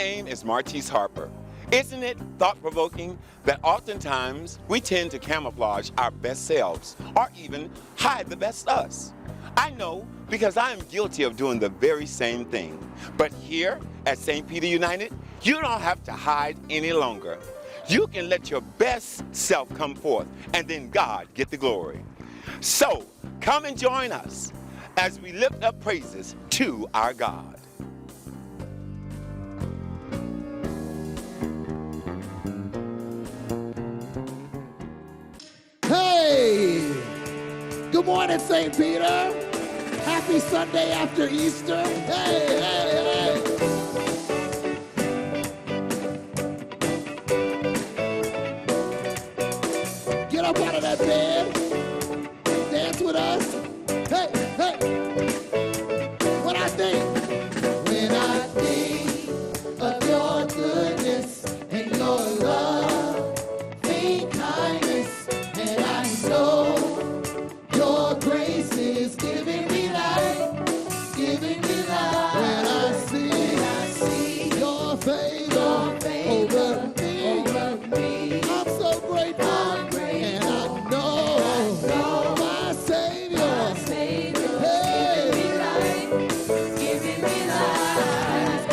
name is Martise Harper. Isn't it thought-provoking that oftentimes we tend to camouflage our best selves or even hide the best us? I know because I am guilty of doing the very same thing. But here at St. Peter United, you don't have to hide any longer. You can let your best self come forth and then God get the glory. So come and join us as we lift up praises to our God. Hey! Good morning, St. Peter. Happy Sunday after Easter. Hey, hey, hey. Get up out of that bed. Dance with us. Hey, hey. When I think of your goodness and your love, think kindness, and I know your grace is giving me life, giving me life. When I see your favor over me, I'm so grateful. And I know my Savior, hey, giving me life,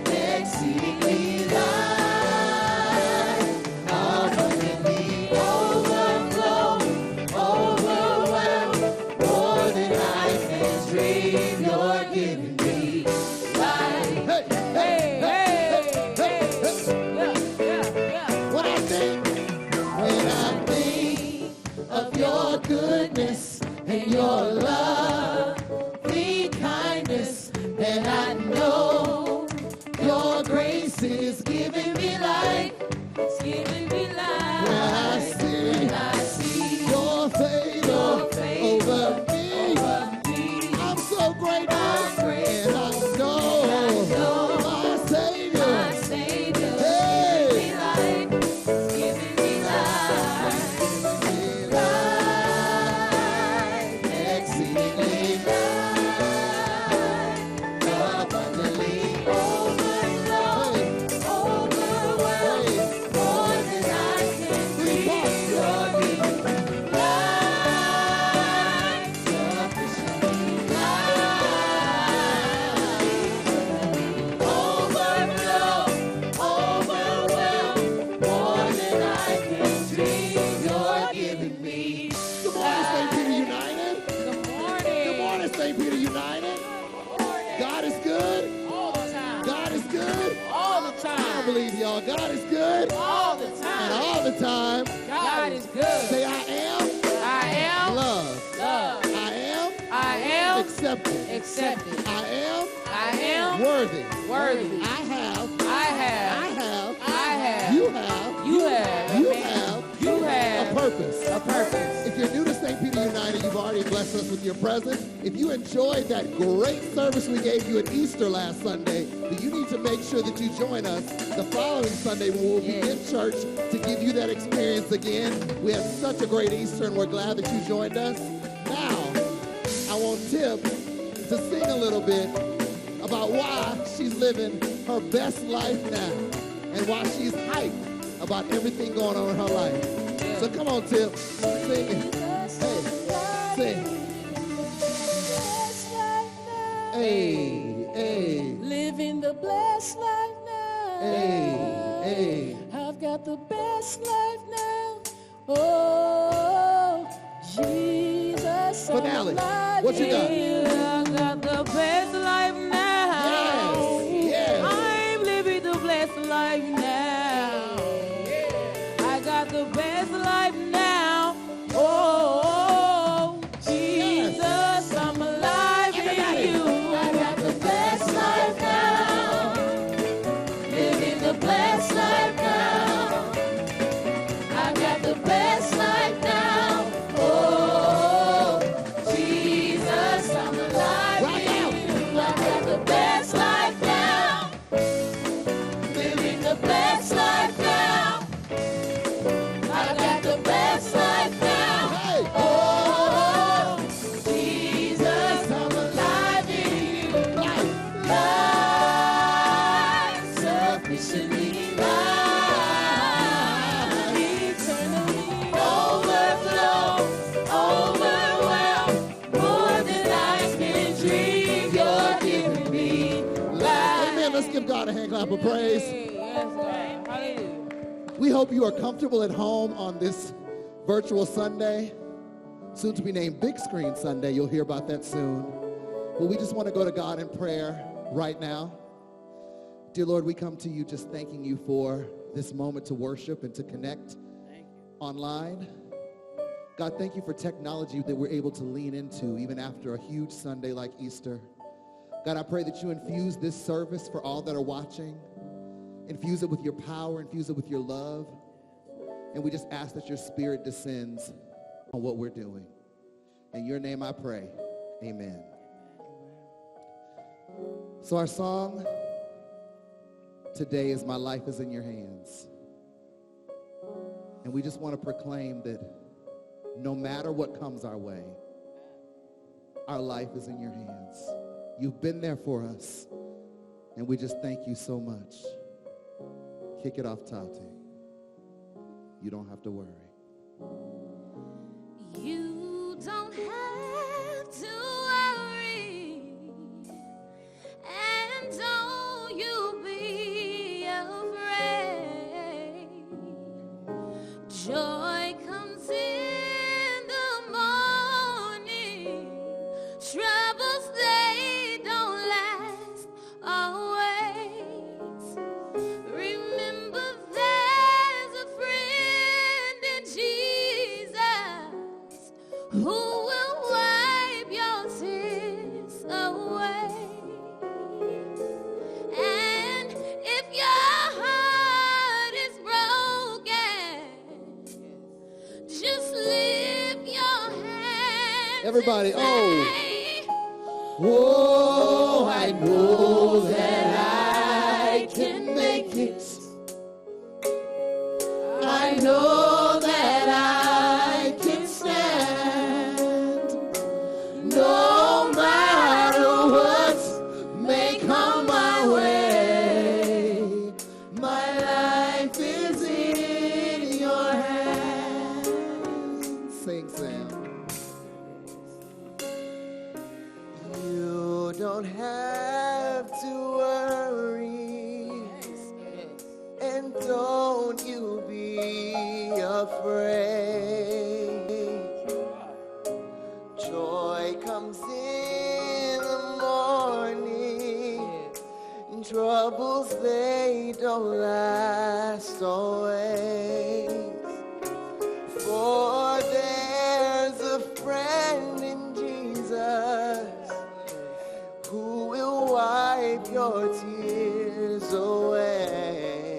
exceedingly life, abundantly overflow, overwhelm, more than I can dream. You're giving me life. Hey, hey, hey, hey, hey. When I think of your goodness and your love, the kindness, and I know your grace is giving me life. It's giving me life. When I see your favor over me, I'm so grateful. And I know my Savior, hey, giving me life, exceedingly life, abundantly overflow, overwhelm, more than I can dream. You're giving me life, sufficiently life, overflow, overwhelm, more than I can dream. You're giving me. Good morning, St. Peter United. Good morning. Good morning, St. Peter United. God is good. All the time. God is good. All the I don't time. believe y'all. God is good. All the And time. all the time. God is good. Say, I am I am loved. loved. I am Accepted. I am I am worthy. worthy. I have. I have. You have. You have. You have. You A have purpose. a purpose. If you're new to St. Peter United, you've already blessed us with your presence. If you enjoyed that great service we gave you at Easter last Sunday, then you need to make sure that you join us the following Sunday when we'll be in church to give you that experience again. We had such a great Easter, and we're glad that you joined us. Now, I want Tip to sing a little bit about why she's living her best life now and why she's hyped about everything going on in her life. So come on, Tip, sing it. Hey, sing. Hey, hey, Living the blessed life now. hey, hey. I've got the best life now. Oh, Jesus. I'm Finale. alive What you got? in you. I got the best life now. Yes. I'm living the blessed life now. I got the best life now. Oh, Jesus, I'm alive in you. I got the best life now. Living the blessed life now. I got the best life now. Oh, Jesus, I'm alive Rock in out. you. I got the best life now. Living the best life now. I clap of praise. Yes, God. Hallelujah. We hope you are comfortable at home on this virtual Sunday, soon to be named Big Screen Sunday. You'll hear about that soon. But we just want to go to God in prayer right now. Dear Lord, we come to you just thanking you for this moment to worship and to connect online. God, thank you for technology that we're able to lean into even after a huge Sunday like Easter. God, I pray that you infuse this service for all that are watching. Infuse it with your power, infuse it with your love. And we just ask that your spirit descends on what we're doing. In your name I pray, amen. So our song today is My Life is in Your Hands. And we just want to proclaim that no matter what comes our way, our life is in your hands. You've been there for us, and we just thank you so much. Kick it off, Tati. You don't have to worry. You don't have to worry, and don't you be afraid. Joy comes in the morning, troubles they don't last always. Remember there's a friend in Jesus who will wipe your tears away. And if your heart is broken, just lift your hands. Everybody, and oh. say, Oh, I know that I can make it. I know that I can stand. No matter what may come my way, my life is in your hands. Sing, Sam. You don't have to worry, and don't you be afraid. Joy comes in the morning, and troubles they don't last always. For there's a friend in Jesus who will wipe your tears away.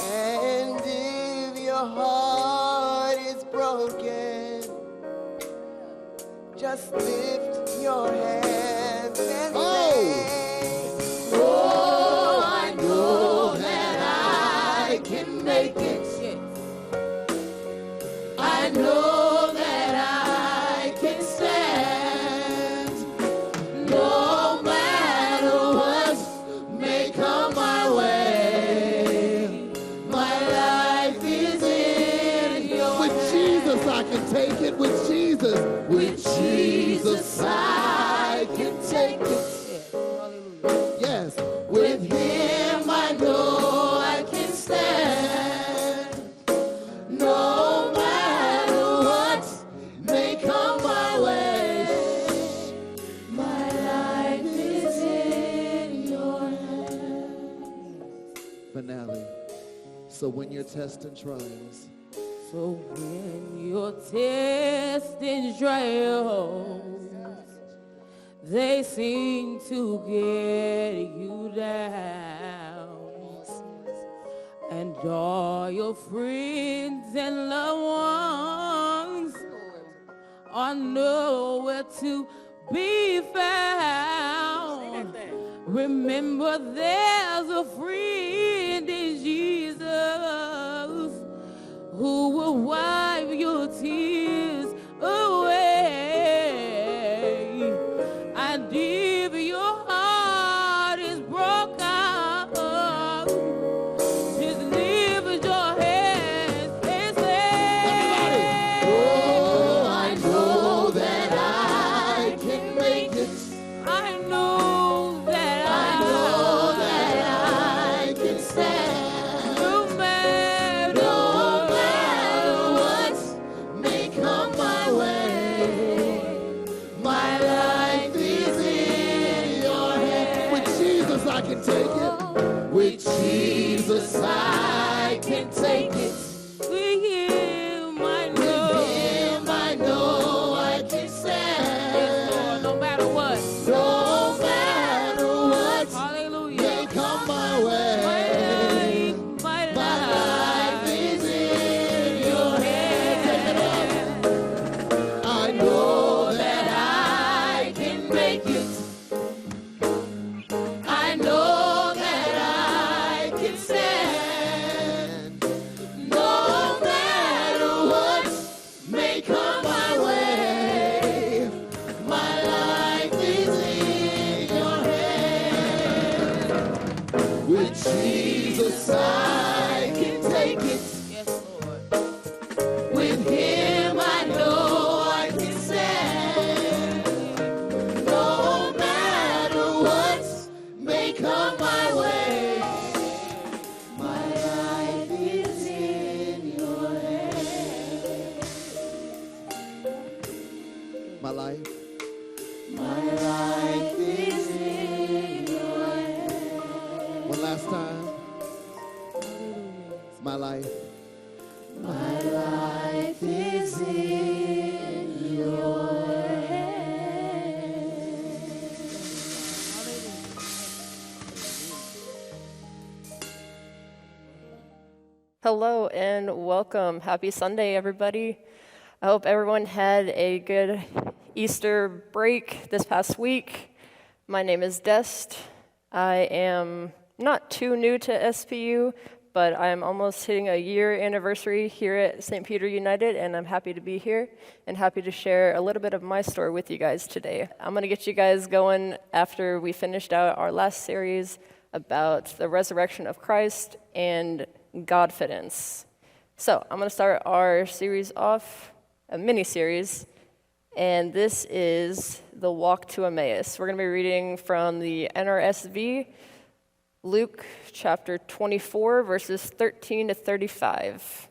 And if your heart is broken, just lift your hands and say, oh, I know that I can make it. I know that I can stand. No matter what may come my way, my life is in your hands. With Jesus I can take it. With Jesus. With Jesus I can take it. Yes. With him I know I can stand. No matter what may come my way, my life is in your hands. Finale. So when you're testing trials, So when you're testing trials, they seem to get you down, and all your friends and loved ones are nowhere to be found. Remember, there's a friend in Jesus who will wipe your tears away. And if your heart is broken, just lift your hands and say, oh, I know that I can make it. I know that My life. My life is in your Hello and welcome. Happy Sunday, everybody. I hope everyone had a good Easter break this past week. My name is Dest. I am not too new to SPU, but I'm almost hitting a year anniversary here at St. Peter United, and I'm happy to be here and happy to share a little bit of my story with you guys today. I'm going to get you guys going after we finished out our last series about the resurrection of Christ and Godfidence. So I'm going to start our series off, a mini-series, and this is the Walk to Emmaus. We're going to be reading from the NRSV, Luke chapter 24, verses 13 to 35.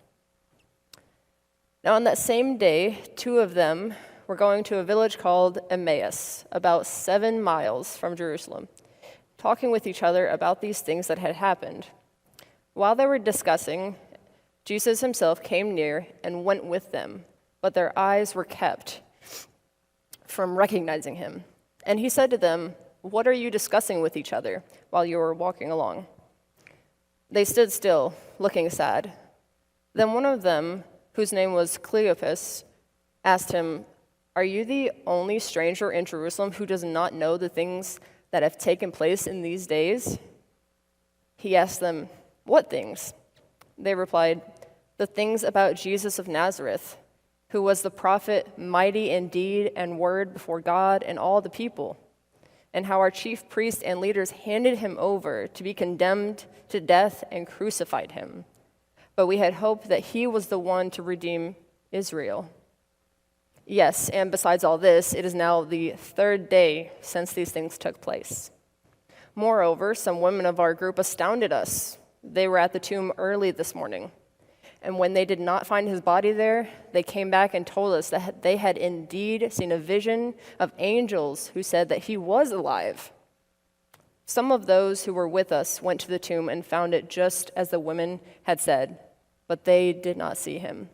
Now on that same day, two of them were going to a village called Emmaus, about 7 miles from Jerusalem, talking with each other about these things that had happened. While they were discussing, Jesus himself came near and went with them, but their eyes were kept from recognizing him. And he said to them, "What are you discussing with each other while you were walking along?" They stood still, looking sad. Then one of them, whose name was Cleopas, asked him, "Are you the only stranger in Jerusalem who does not know the things that have taken place in these days?" He asked them, "What things?" They replied, "The things about Jesus of Nazareth, who was the prophet, mighty in deed and word before God and all the people, and how our chief priests and leaders handed him over to be condemned to death and crucified him. But we had hoped that he was the one to redeem Israel. Yes, and besides all this, it is now the 3rd day since these things took place. Moreover, some women of our group astounded us. They were at the tomb early this morning, and when they did not find his body there, they came back and told us that they had indeed seen a vision of angels who said that he was alive. Some of those who were with us went to the tomb and found it just as the women had said, but they did not see him."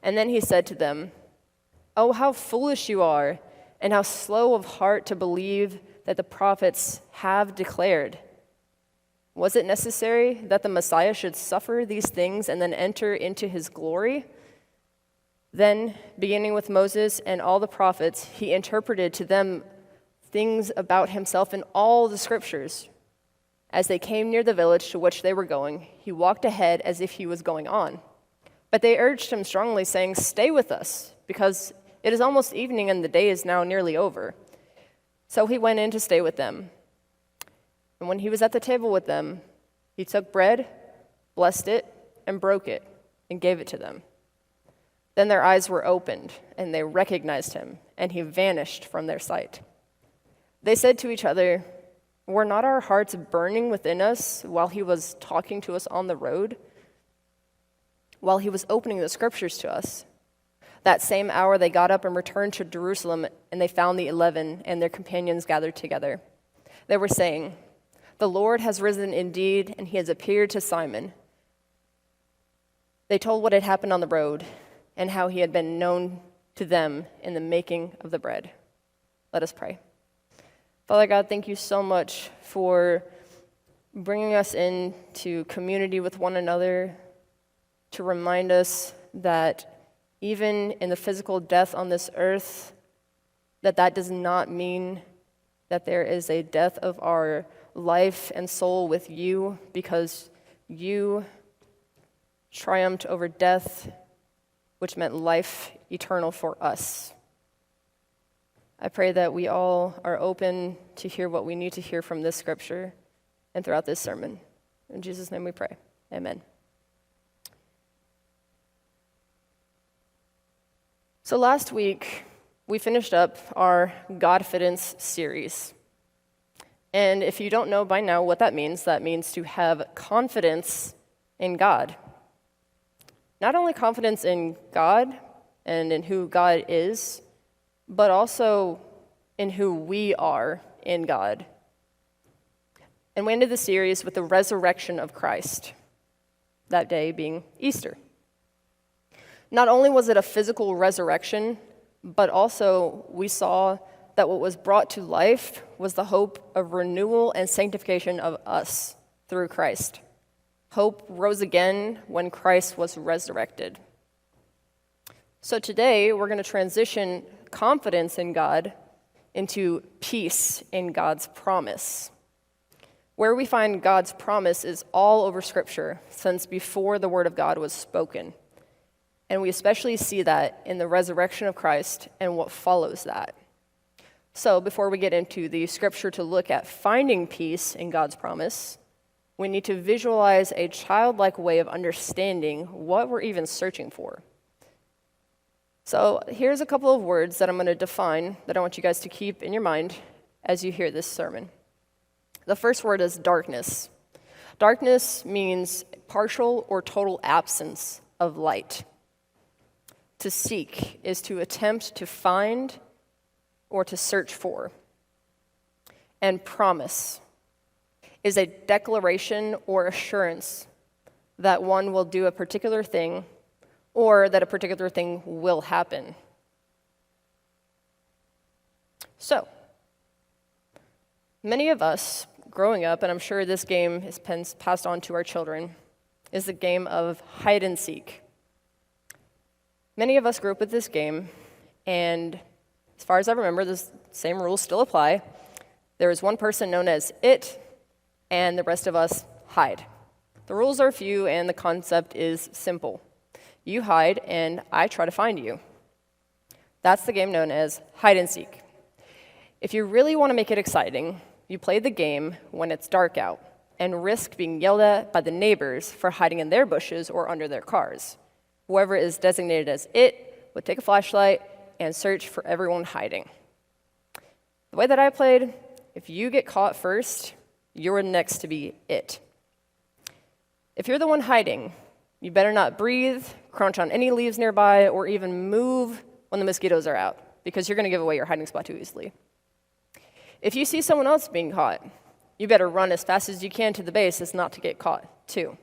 And then he said to them, "Oh, how foolish you are, and how slow of heart to believe that the prophets have declared. Was it necessary that the Messiah should suffer these things and then enter into his glory?" Then, beginning with Moses and all the prophets, he interpreted to them things about himself in all the scriptures. As they came near the village to which they were going, he walked ahead as if he was going on. But they urged him strongly, saying, "Stay with us, because it is almost evening and the day is now nearly over." So he went in to stay with them. And when he was at the table with them, he took bread, blessed it, and broke it, and gave it to them. Then their eyes were opened, and they recognized him, and he vanished from their sight. They said to each other, "Were not our hearts burning within us while he was talking to us on the road, while he was opening the scriptures to us?" That same hour they got up and returned to Jerusalem, and they found the 11 and their companions gathered together. They were saying, "The Lord has risen indeed, and he has appeared to Simon." They told what had happened on the road and how he had been known to them in the making of the bread. Let us pray. Father God, thank you so much for bringing us into community with one another, to remind us that even in the physical death on this earth, that does not mean that there is a death of our life and soul with you, because you triumphed over death, which meant life eternal for us. I pray that we all are open to hear what we need to hear from this scripture and throughout this sermon. In Jesus' name we pray. Amen. So last week, we finished up our Godfidence series. And if you don't know by now what that means to have confidence in God. Not only confidence in God and in who God is, but also in who we are in God. And we ended the series with the resurrection of Christ. that day being Easter. Not only was it a physical resurrection, but also we saw that what was brought to life was the hope of renewal and sanctification of us through Christ. Hope rose again when Christ was resurrected. So today, we're going to transition confidence in God into peace in God's promise. Where we find God's promise is all over Scripture since before the Word of God was spoken. And we especially see that in the resurrection of Christ and what follows that. So before we get into the Scripture to look at finding peace in God's promise, we need to visualize a childlike way of understanding what we're even searching for. So here's a couple of words that I'm going to define that I want you guys to keep in your mind as you hear this sermon. The first word is darkness. Darkness means partial or total absence of light. To seek is to attempt to find or to search for. And promise is a declaration or assurance that one will do a particular thing or that a particular thing will happen. So, many of us growing up, and I'm sure this game is passed on to our children, is the game of hide and seek. Many of us grew up with this game, and as far as I remember, the same rules still apply. There is one person known as it, and the rest of us hide. The rules are few, and the concept is simple. You hide, and I try to find you. That's the game known as hide and seek. If you really want to make it exciting, you play the game when it's dark out and risk being yelled at by the neighbors for hiding in their bushes or under their cars. Whoever is designated as it would take a flashlight and search for everyone hiding. The way that I played, if you get caught first, you're next to be it. If you're the one hiding, you better not breathe, crunch on any leaves nearby, or even move when the mosquitoes are out, because you're going to give away your hiding spot too easily. If you see someone else being caught, you better run as fast as you can to the base as not to get caught, too.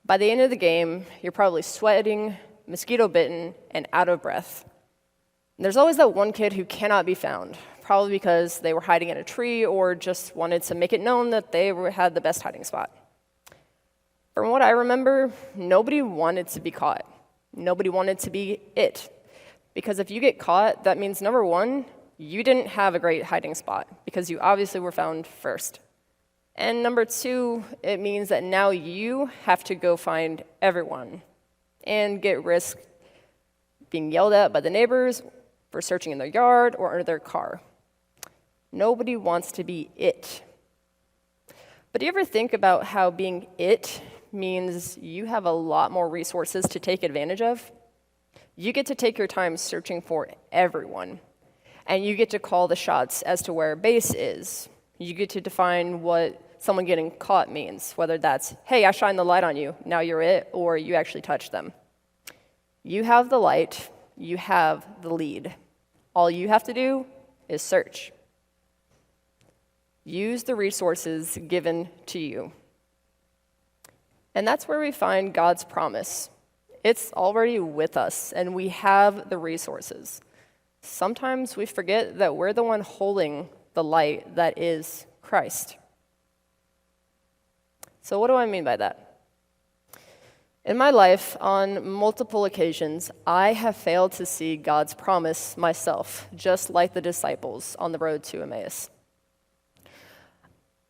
By the end of the game, you're probably sweating, mosquito-bitten, and out of breath. And there's always that one kid who cannot be found, probably because they were hiding in a tree or just wanted to make it known that they had the best hiding spot. From what I remember, nobody wanted to be caught. Nobody wanted to be it. Because if you get caught, that means, number one, you didn't have a great hiding spot because you obviously were found first. And number two, it means that now you have to go find everyone and get risk being yelled at by the neighbors for searching in their yard or under their car. Nobody wants to be it. But do you ever think about how being it means you have a lot more resources to take advantage of? You get to take your time searching for everyone, and you get to call the shots as to where base is. You get to define what someone getting caught means, whether that's, hey, I shine the light on you, now you're it, or you actually touch them. You have the light, you have the lead. All you have to do is search. Use the resources given to you. And that's where we find God's promise. It's already with us, and we have the resources. Sometimes we forget that we're the one holding the light that is Christ. So what do I mean by that? In my life, on multiple occasions, I have failed to see God's promise myself, just like the disciples on the road to Emmaus.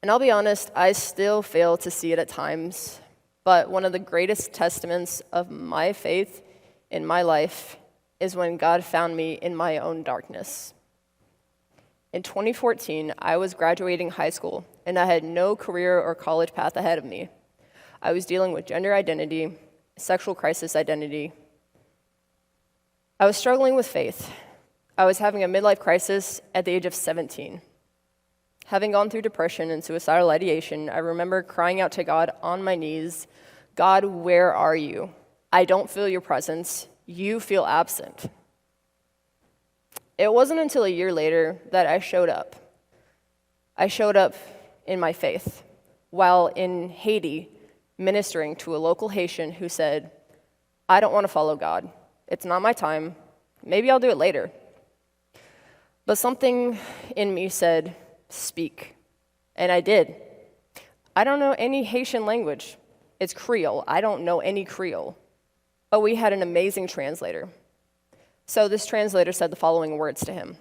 And I'll be honest, I still fail to see it at times, but one of the greatest testaments of my faith in my life is when God found me in my own darkness. In 2014, I was graduating high school, and I had no career or college path ahead of me. I was dealing with gender identity, sexual crisis identity. I was struggling with faith. I was having a midlife crisis at the age of 17. Having gone through depression and suicidal ideation, I remember crying out to God on my knees, God, where are you? I don't feel your presence. You feel absent. It wasn't until a year later that I showed up. I showed up in my faith. While in Haiti, ministering to a local Haitian who said, I don't want to follow God. It's not my time. Maybe I'll do it later. But something in me said, speak. And I did. I don't know any Haitian language. It's Creole. I don't know any Creole. But we had an amazing translator. So this translator said the following words to him.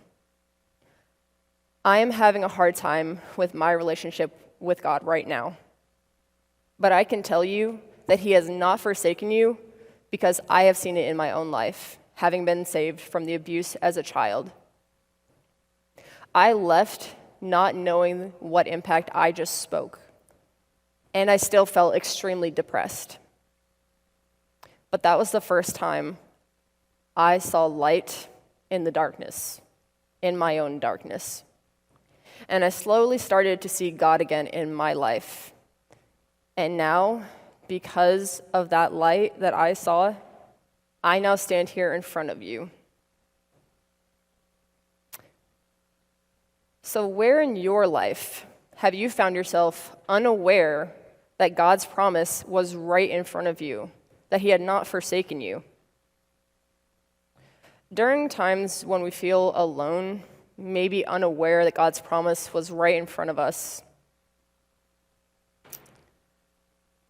I am having a hard time with my relationship with God right now. But I can tell you that he has not forsaken you because I have seen it in my own life, having been saved from the abuse as a child. I left not knowing what impact I just spoke, and I still felt extremely depressed. But that was the first time I saw light in the darkness, in my own darkness. And I slowly started to see God again in my life. And now, because of that light that I saw, I now stand here in front of you. So where in your life have you found yourself unaware that God's promise was right in front of you, that he had not forsaken you? During times when we feel alone, maybe unaware that God's promise was right in front of us,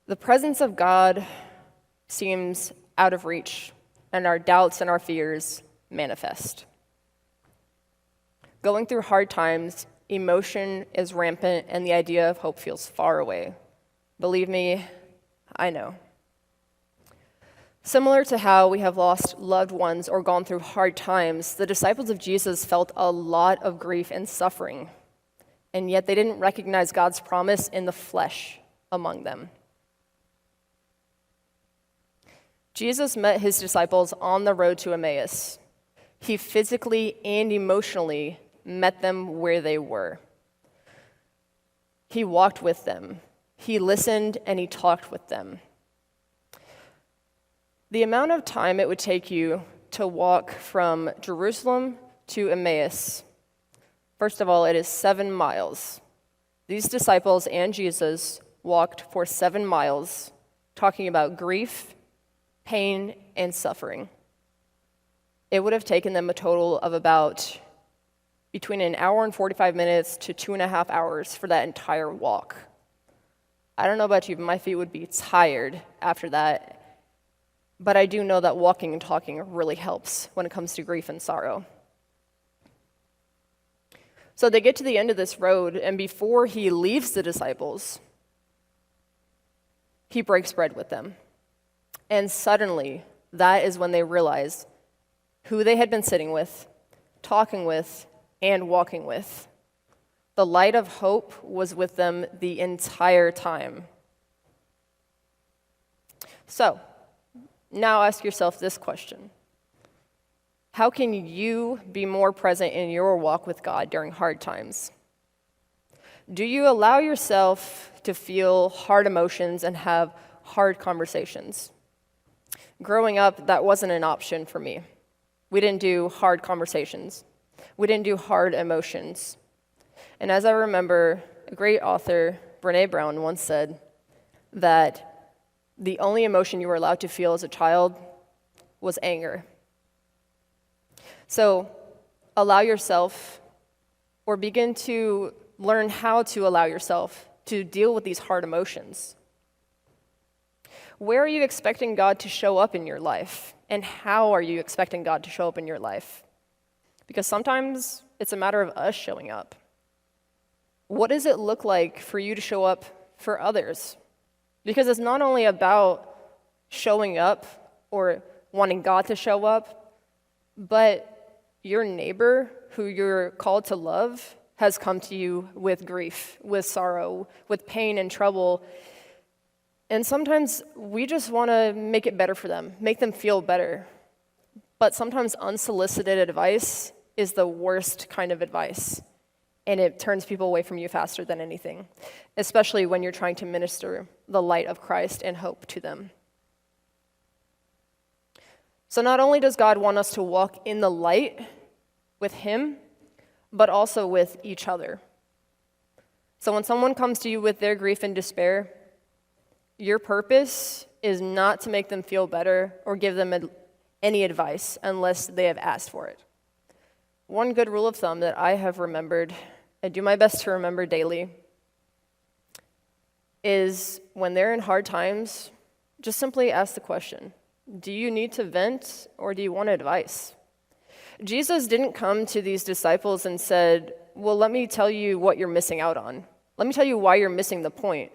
the presence of God seems out of reach, and our doubts and our fears manifest. Going through hard times, emotion is rampant, and the idea of hope feels far away. Believe me, I know. Similar to how we have lost loved ones or gone through hard times, the disciples of Jesus felt a lot of grief and suffering, and yet they didn't recognize God's promise in the flesh among them. Jesus met his disciples on the road to Emmaus. He physically and emotionally met them where they were. He walked with them. He listened and he talked with them. The amount of time it would take you to walk from Jerusalem to Emmaus, first of all, it is 7 miles. These disciples and Jesus walked for 7 miles, talking about grief, pain, and suffering. It would have taken them a total of about between an hour and 45 minutes to 2.5 hours for that entire walk. I don't know about you, but my feet would be tired after that. But I do know that walking and talking really helps when it comes to grief and sorrow. So they get to the end of this road, and before he leaves the disciples, he breaks bread with them. And suddenly, that is when they realize who they had been sitting with, talking with, and walking with. The light of hope was with them the entire time. So, now ask yourself this question. How can you be more present in your walk with God during hard times? Do you allow yourself to feel hard emotions and have hard conversations? Growing up, that wasn't an option for me. We didn't do hard conversations. We didn't do hard emotions. And as I remember, a great author, Brené Brown, once said that the only emotion you were allowed to feel as a child was anger. So allow yourself, or begin to learn how to allow yourself to deal with these hard emotions. Where are you expecting God to show up in your life? And how are you expecting God to show up in your life? Because sometimes it's a matter of us showing up. What does it look like for you to show up for others? Because it's not only about showing up or wanting God to show up, but your neighbor who you're called to love has come to you with grief, with sorrow, with pain and trouble. And sometimes we just want to make it better for them, make them feel better. But sometimes unsolicited advice is the worst kind of advice, and it turns people away from you faster than anything, especially when you're trying to minister the light of Christ and hope to them. So not only does God want us to walk in the light with Him, but also with each other. So when someone comes to you with their grief and despair, Your purpose is not to make them feel better or give them any advice unless they have asked for it. One good rule of thumb that I have remembered, I do my best to remember daily, is when they're in hard times, just simply ask the question, do you need to vent or do you want advice? Jesus didn't come to these disciples and said, well, let me tell you what you're missing out on. Let me tell you why you're missing the point.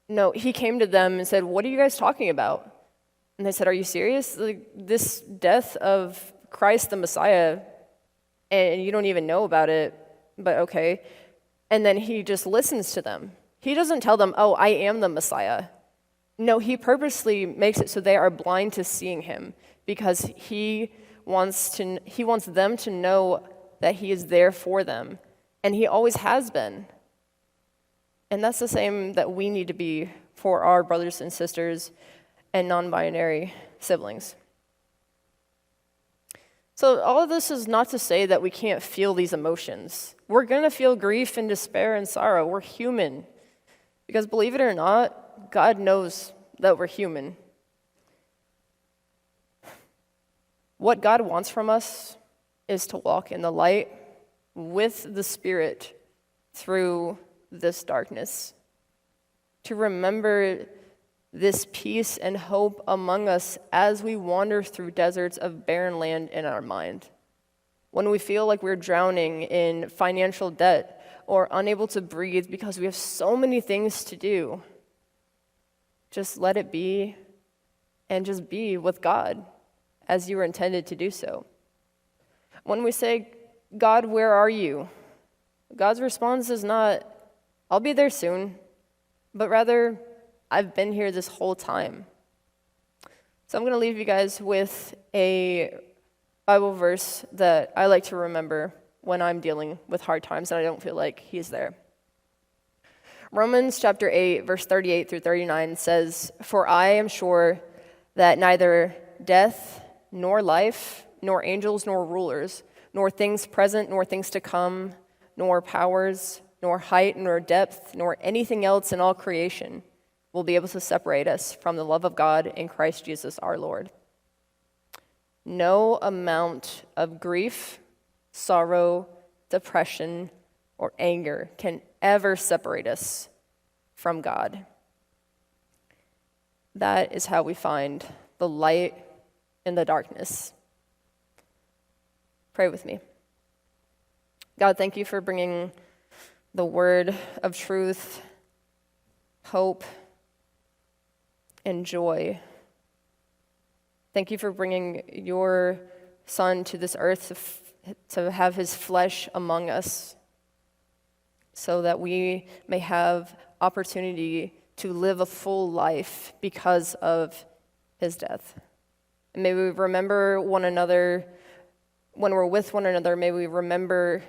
No, he came to them and said, what are you guys talking about? And they said, are you serious? Like, this death of Christ the Messiah, and you don't even know about it, but okay. And then he just listens to them. He doesn't tell them, oh, I am the Messiah. No, he purposely makes it so they are blind to seeing him because he wants them to know that he is there for them, and he always has been. And that's the same that we need to be for our brothers and sisters and non-binary siblings. So all of this is not to say that we can't feel these emotions. We're going to feel grief and despair and sorrow. We're human. Because believe it or not, God knows that we're human. What God wants from us is to walk in the light with the Spirit through this darkness, to remember this peace and hope among us as we wander through deserts of barren land in our mind. When we feel like we're drowning in financial debt or unable to breathe because we have so many things to do, just let it be and just be with God as you were intended to do so. When we say, God, where are you? God's response is not, I'll be there soon, but rather, I've been here this whole time. So I'm going to leave you guys with a Bible verse that I like to remember when I'm dealing with hard times and I don't feel like he's there. Romans chapter 8, verse 38 through 39 says, for I am sure that neither death nor life, nor angels nor rulers, nor things present nor things to come, nor powers, nor height nor depth, nor anything else in all creation will be able to separate us from the love of God in Christ Jesus our Lord. No amount of grief, sorrow, depression, or anger can ever separate us from God. That is how we find the light in the darkness. Pray with me. God, thank you for bringing the word of truth, hope, and joy. Thank you for bringing your Son to this earth to have his flesh among us so that we may have opportunity to live a full life because of his death. And may we remember one another, when we're with one another, may we remember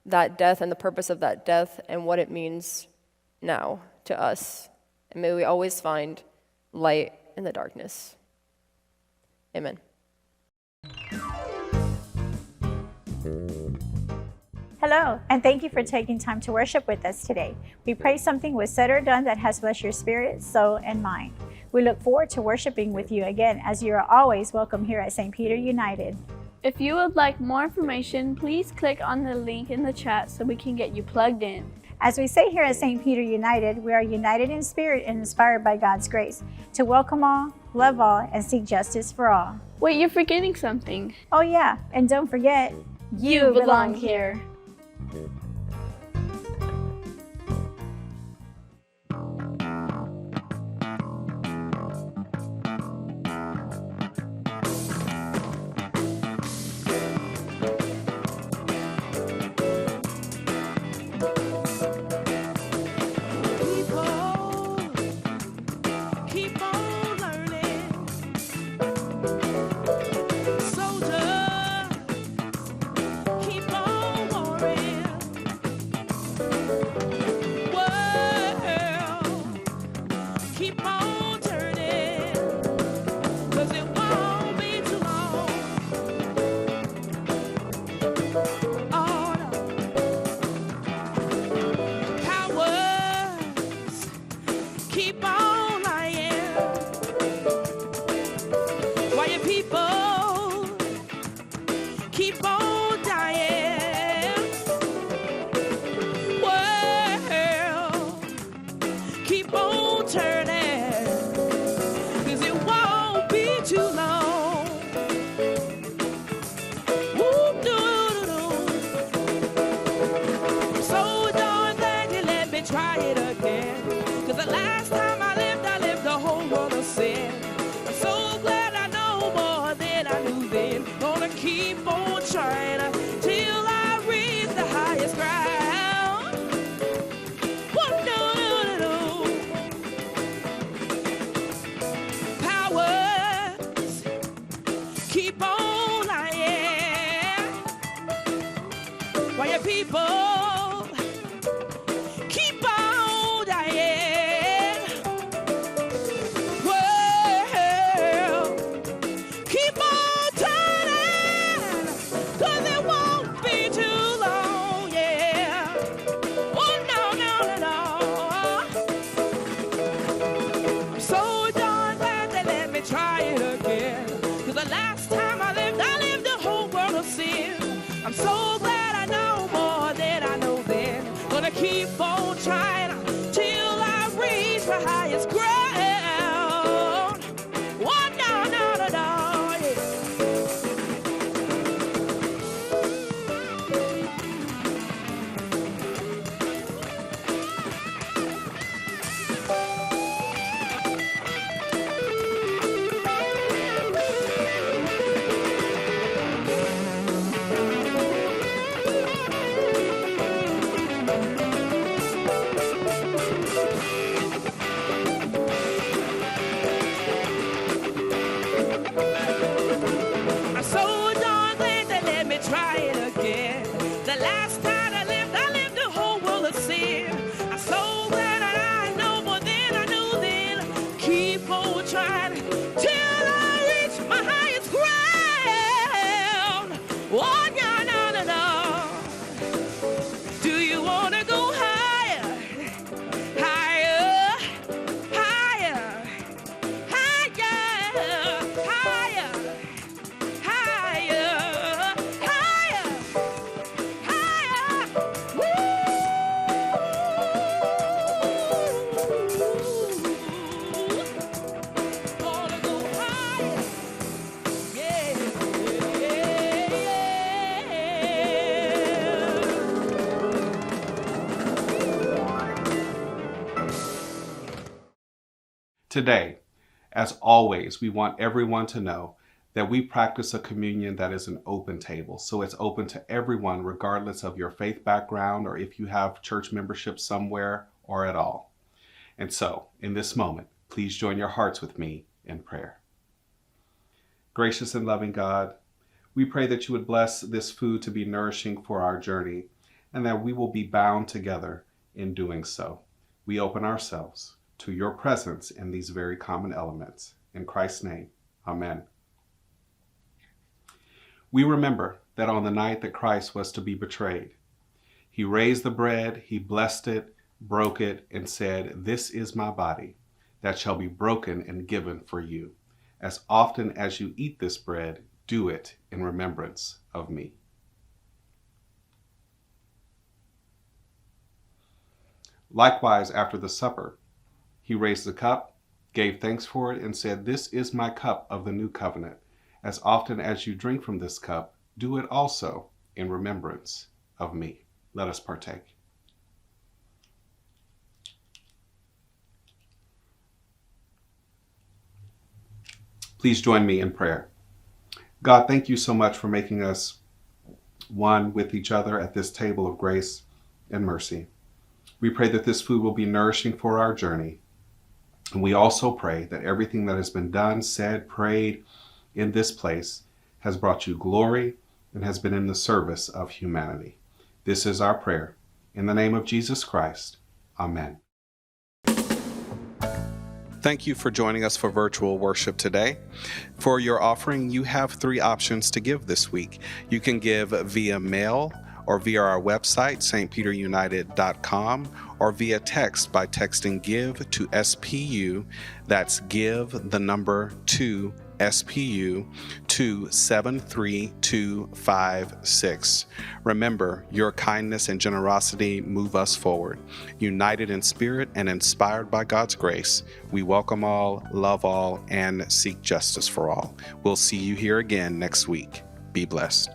that death and the purpose of that death and what it means now to us. And may we always find light in the darkness. Amen. Hello, and thank you for taking time to worship with us today. We pray something was said or done that has blessed your spirit, soul, and mind. We look forward to worshiping with you again, as you are always welcome here at St. Peter United. If you would like more information, please click on the link in the chat so we can get you plugged in. As we say here at St. Peter United, we are united in spirit and inspired by God's grace to welcome all, love all, and seek justice for all. Wait, you're forgetting something. Oh yeah, and don't forget, You belong here. Keep on learning. Soldier, keep on warring. it again. 'Cause the last time I lived the whole world of sin. I'm so glad I know more than I knew then. Gonna keep on trying till I reach the highest ground. Oh, no, no, no. Powers keep on lying. Why your people keep on dying? Well, keep on turning, 'cause it won't be too long, yeah. Oh, no, no, no, no. I'm so darn glad they let me try it again. 'Cause the last time I lived the whole world of sin. I'm so glad I know more than I know then. Gonna keep on trying till I reach the highest ground. Oh, no, no, no, no, yeah. I'm so darn glad they let me try it again. The last time I lived the whole world of sin. I'm so glad that I know more than I knew then. Keep on trying till I reach my highest ground. Oh, no, no, no, no. Do you wanna go higher? Higher, higher, higher, higher. Higher, higher, higher. Woo! Wanna go higher. Yeah, yeah, Today, as always, we want everyone to know that we practice a communion that is an open table. So it's open to everyone, regardless of your faith background or if you have church membership somewhere or at all. And so, in this moment, please join your hearts with me in prayer. Gracious and loving God, we pray that you would bless this food to be nourishing for our journey and that we will be bound together in doing so. We open ourselves to your presence in these very common elements. In Christ's name, amen. We remember that on the night that Christ was to be betrayed, he raised the bread, he blessed it, broke it, and said, "This is my body that shall be broken and given for you. As often as you eat this bread, do it in remembrance of me." Likewise, after the supper, he raised the cup, gave thanks for it, and said, "This is my cup of the new covenant. As often as you drink from this cup, do it also in remembrance of me." Let us partake. Please join me in prayer. God, thank you so much for making us one with each other at this table of grace and mercy. We pray that this food will be nourishing for our journey. And we also pray that everything that has been done, said, prayed in this place has brought you glory and has been in the service of humanity. This is our prayer. In the name of Jesus Christ, amen. Thank you for joining us for virtual worship today. For your offering, you have 3 options to give this week. You can give via mail or via our website, stpeterunited.com, or via text by texting GIVE to SPU, that's GIVE the number 2 SPU to 73256. Remember, your kindness and generosity move us forward. United in spirit and inspired by God's grace, we welcome all, love all, and seek justice for all. We'll see you here again next week. Be blessed.